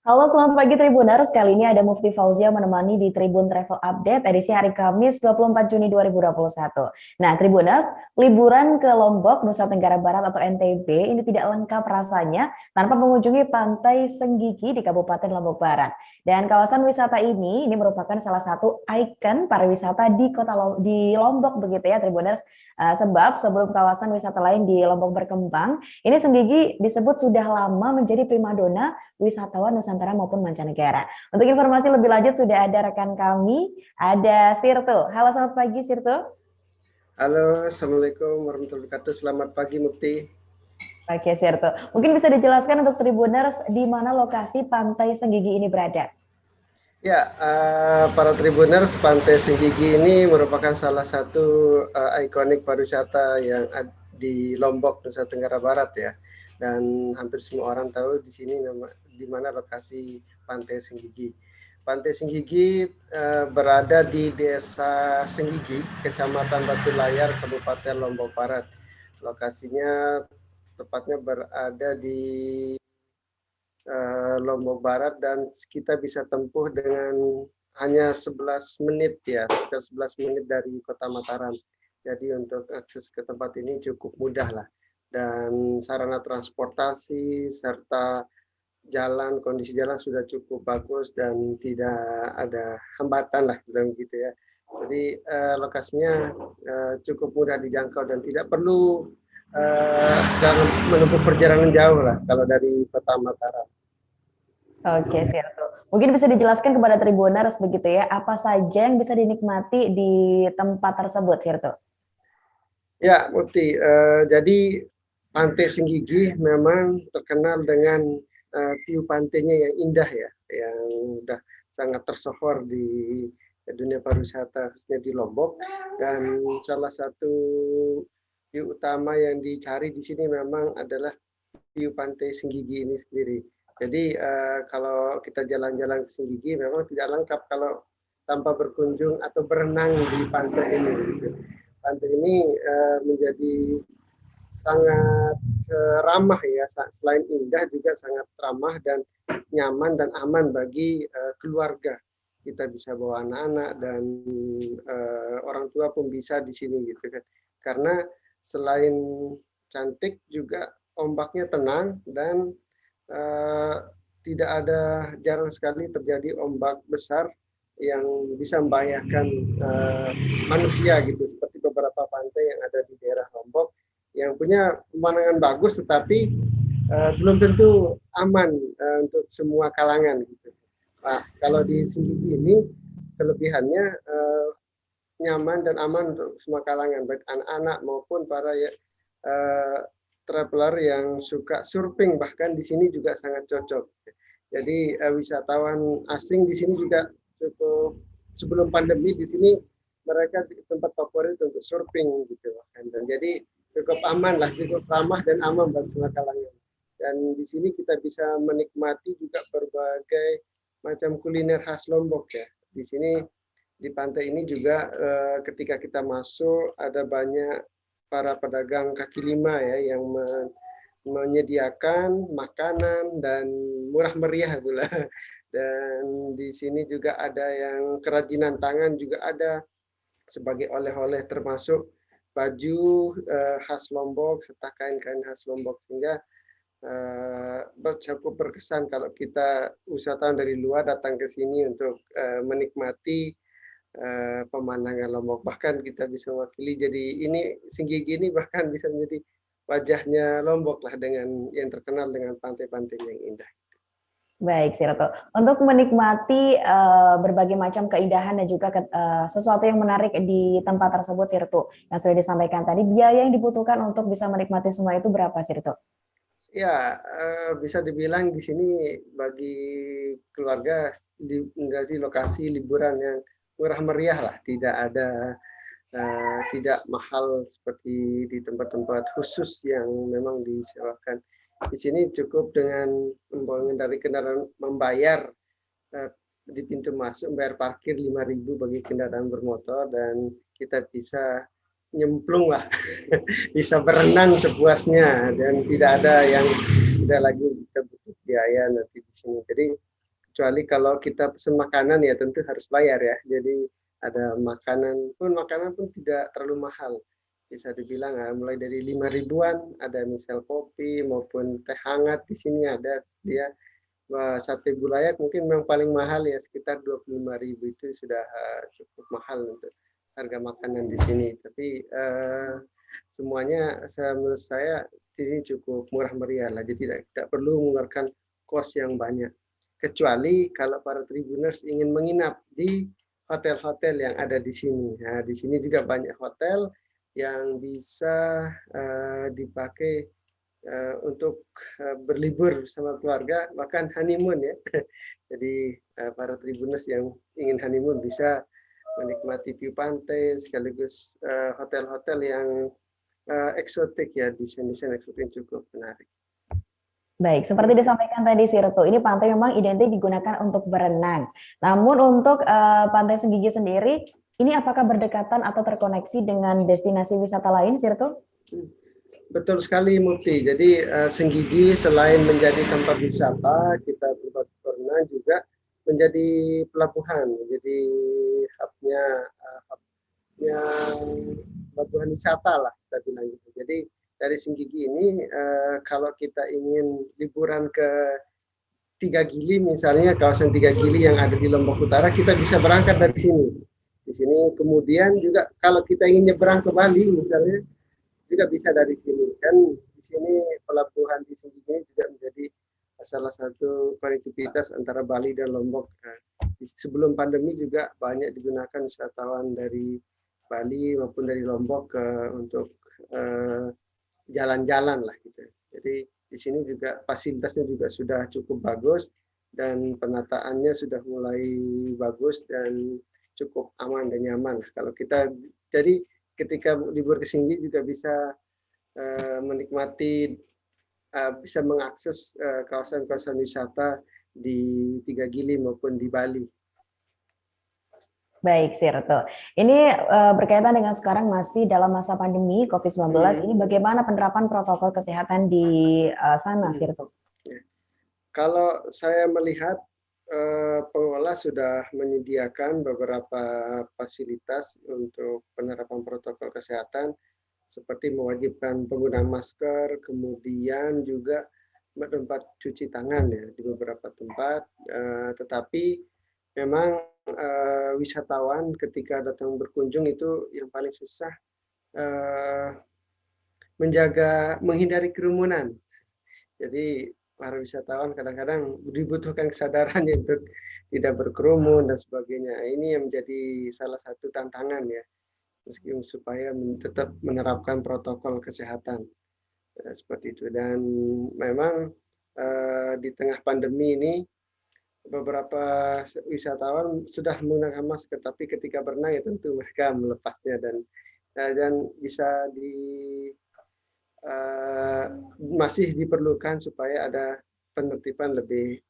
Halo, selamat pagi Tribuners. Kali ini ada Mufti Fauzia menemani di Tribun Travel Update edisi hari Kamis 24 Juni 2021. Nah, Tribuners, liburan ke Lombok, Nusa Tenggara Barat atau NTB ini tidak lengkap rasanya tanpa mengunjungi Pantai Senggigi di Kabupaten Lombok Barat. Dan kawasan wisata ini merupakan salah satu ikon pariwisata di di Lombok begitu ya Tribuners. Sebab sebelum kawasan wisata lain di Lombok berkembang, ini Senggigi disebut sudah lama menjadi primadona wisatawan Nusantara maupun mancanegara. Untuk informasi lebih lanjut sudah ada rekan kami, ada Sirto. Halo, selamat pagi Sirto. Halo, Assalamualaikum warahmatullahi wabarakatuh. Selamat pagi, Mukti. Oke Sirto, mungkin bisa dijelaskan untuk Tribuners di mana lokasi Pantai Senggigi ini berada? Ya, para Tribuners, Pantai Senggigi ini merupakan salah satu ikonik pariwisata yang di Lombok, Nusa Tenggara Barat ya. Dan hampir semua orang tahu di sini di mana lokasi Pantai Senggigi. Pantai Senggigi berada di Desa Senggigi, Kecamatan Batu Layar, Kabupaten Lombok Barat. Lokasinya tepatnya berada di Lombok Barat dan kita bisa tempuh dengan hanya 11 menit ya, sekitar 11 menit dari Kota Mataram. Jadi untuk akses ke tempat ini cukup mudah lah. Dan sarana transportasi serta kondisi jalan sudah cukup bagus dan tidak ada hambatan lah, begitu ya. Jadi lokasinya cukup mudah dijangkau dan tidak perlu menempuh perjalanan jauh lah kalau dari Kota Mataram. Oke, Sirto. Mungkin bisa dijelaskan kepada Tribuners begitu ya, apa saja yang bisa dinikmati di tempat tersebut, Sirto? Ya, Mufti. Jadi Pantai Senggigi memang terkenal dengan view pantainya yang indah ya, yang udah sangat tersohor di dunia pariwisata khususnya di Lombok. Dan salah satu view utama yang dicari di sini memang adalah view Pantai Senggigi ini sendiri. Jadi kalau kita jalan-jalan ke Senggigi memang tidak lengkap kalau tanpa berkunjung atau berenang di pantai ini. Pantai ini menjadi sangat ramah ya, selain indah juga sangat ramah dan nyaman dan aman bagi keluarga. Kita bisa bawa anak-anak dan orang tua pun bisa di sini gitu kan. Karena selain cantik juga ombaknya tenang dan tidak ada, jarang sekali terjadi ombak besar yang bisa membahayakan manusia gitu, seperti beberapa pantai yang ada di daerah Lombok yang punya pemandangan bagus tetapi belum tentu aman untuk semua kalangan gitu. Nah, kalau di Senggigi ini kelebihannya nyaman dan aman untuk semua kalangan, baik anak-anak maupun para traveler yang suka surfing, bahkan di sini juga sangat cocok. Jadi wisatawan asing di sini juga cukup, sebelum pandemi di sini mereka tempat favorit untuk surfing gitu. Dan jadi cukup aman lah, cukup ramah dan aman bagi semua kalangan. Dan di sini kita bisa menikmati juga berbagai macam kuliner khas Lombok ya. Di sini di pantai ini juga ketika kita masuk ada banyak para pedagang kaki lima ya yang menyediakan makanan dan murah meriah pula. Dan di sini juga ada yang kerajinan tangan juga ada sebagai oleh-oleh, termasuk baju khas Lombok serta kain-kain khas Lombok, sehingga cukup berkesan kalau kita wisatawan dari luar datang ke sini untuk menikmati pemandangan Lombok. Bahkan kita bisa mewakili, jadi ini Senggigi ini bahkan bisa menjadi wajahnya Lombok lah, dengan yang terkenal dengan pantai-pantai yang indah. Baik, Sirto. Untuk menikmati berbagai macam keindahan dan juga sesuatu yang menarik di tempat tersebut, Sirto, yang sudah disampaikan tadi, biaya yang dibutuhkan untuk bisa menikmati semua itu berapa, Sirto? Ya, bisa dibilang di sini bagi keluarga menjadi lokasi liburan yang murah meriah lah, tidak ada tidak mahal seperti di tempat-tempat khusus yang memang disewakan. Di sini cukup dengan mengendarai kendaraan, membayar di pintu masuk, membayar parkir 5.000 bagi kendaraan bermotor, dan kita bisa nyemplung lah, bisa berenang sepuasnya dan tidak ada yang tidak lagi kita butuh biaya nanti di sini. Jadi kecuali kalau kita pesan makanan ya tentu harus bayar ya. Jadi ada makanan pun tidak terlalu mahal. Bisa dibilang mulai dari 5 ribuan, ada misal kopi maupun teh hangat di sini ada dia. Sate bulayak mungkin memang paling mahal ya sekitar 25.000 itu sudah cukup mahal untuk harga makanan di sini. Tapi semuanya menurut saya ini cukup murah meriah lah. Jadi tidak perlu mengeluarkan kos yang banyak. Kecuali kalau para Tribuners ingin menginap di hotel-hotel yang ada di sini. Nah, di sini juga banyak hotel yang bisa dipakai untuk berlibur sama keluarga, bahkan honeymoon ya. Jadi para Tribuners yang ingin honeymoon bisa menikmati view pantai sekaligus hotel-hotel yang eksotik ya, desain-desain eksotik cukup menarik. Baik, seperti disampaikan tadi Sirto, ini pantai memang identik digunakan untuk berenang. Namun untuk Pantai Senggigi sendiri, ini apakah berdekatan atau terkoneksi dengan destinasi wisata lain, Sirto? Betul sekali, Mufti. Jadi Senggigi selain menjadi tempat wisata, kita tempat berenang juga menjadi pelabuhan. Jadi hubnya pelabuhan wisata lah kita bilang gitu. Jadi dari Senggigi ini kalau kita ingin liburan ke Tiga Gili misalnya, kawasan Tiga Gili yang ada di Lombok Utara, kita bisa berangkat dari sini. Di sini kemudian juga kalau kita ingin nyebrang ke Bali misalnya, juga bisa dari sini. Dan di sini pelabuhan di Senggigi ini juga menjadi salah satu konektivitas antara Bali dan Lombok. Sebelum pandemi juga banyak digunakan wisatawan dari Bali maupun dari Lombok untuk jalan-jalan lah gitu. Jadi di sini juga fasilitasnya juga sudah cukup bagus dan penataannya sudah mulai bagus dan cukup aman dan nyaman. Kalau kita jadi ketika libur ke sini juga bisa menikmati, bisa mengakses kawasan-kawasan wisata di Tiga Gili maupun di Bali. Baik, Sirto. Ini berkaitan dengan sekarang masih dalam masa pandemi COVID-19, ini bagaimana penerapan protokol kesehatan di sana, Sirto? Kalau saya melihat pengelola sudah menyediakan beberapa fasilitas untuk penerapan protokol kesehatan, seperti mewajibkan penggunaan masker, kemudian juga tempat cuci tangan ya di beberapa tempat, tetapi memang wisatawan ketika datang berkunjung itu yang paling susah menghindari kerumunan. Jadi para wisatawan kadang-kadang dibutuhkan kesadarannya untuk tidak berkerumun dan sebagainya. Ini yang menjadi salah satu tantangan ya, meskipun supaya tetap menerapkan protokol kesehatan seperti itu. Dan memang di tengah pandemi ini beberapa wisatawan sudah menggunakan masker, tapi ketika berenang ya tentu mereka melepasnya dan bisa masih diperlukan supaya ada penertiban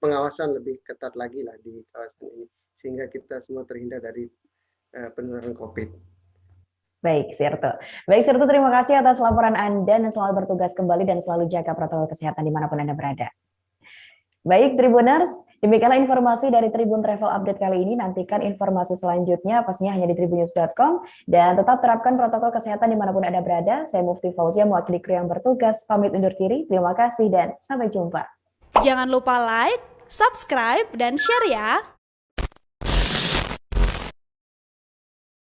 pengawasan lebih ketat lagi lah di kawasan ini, sehingga kita semua terhindar dari penularan COVID. Baik, Sirto. Baik, Sirto, terima kasih atas laporan Anda dan selalu bertugas kembali dan selalu jaga protokol kesehatan dimanapun Anda berada. Baik, Tribuners, demikianlah informasi dari Tribun Travel Update kali ini. Nantikan informasi selanjutnya pastinya hanya di tribunnews.com dan tetap terapkan protokol kesehatan dimanapun Anda berada. Saya Mufti Fauzia, mewakili kru yang bertugas, pamit undur diri. Terima kasih dan sampai jumpa. Jangan lupa like, subscribe, dan share ya!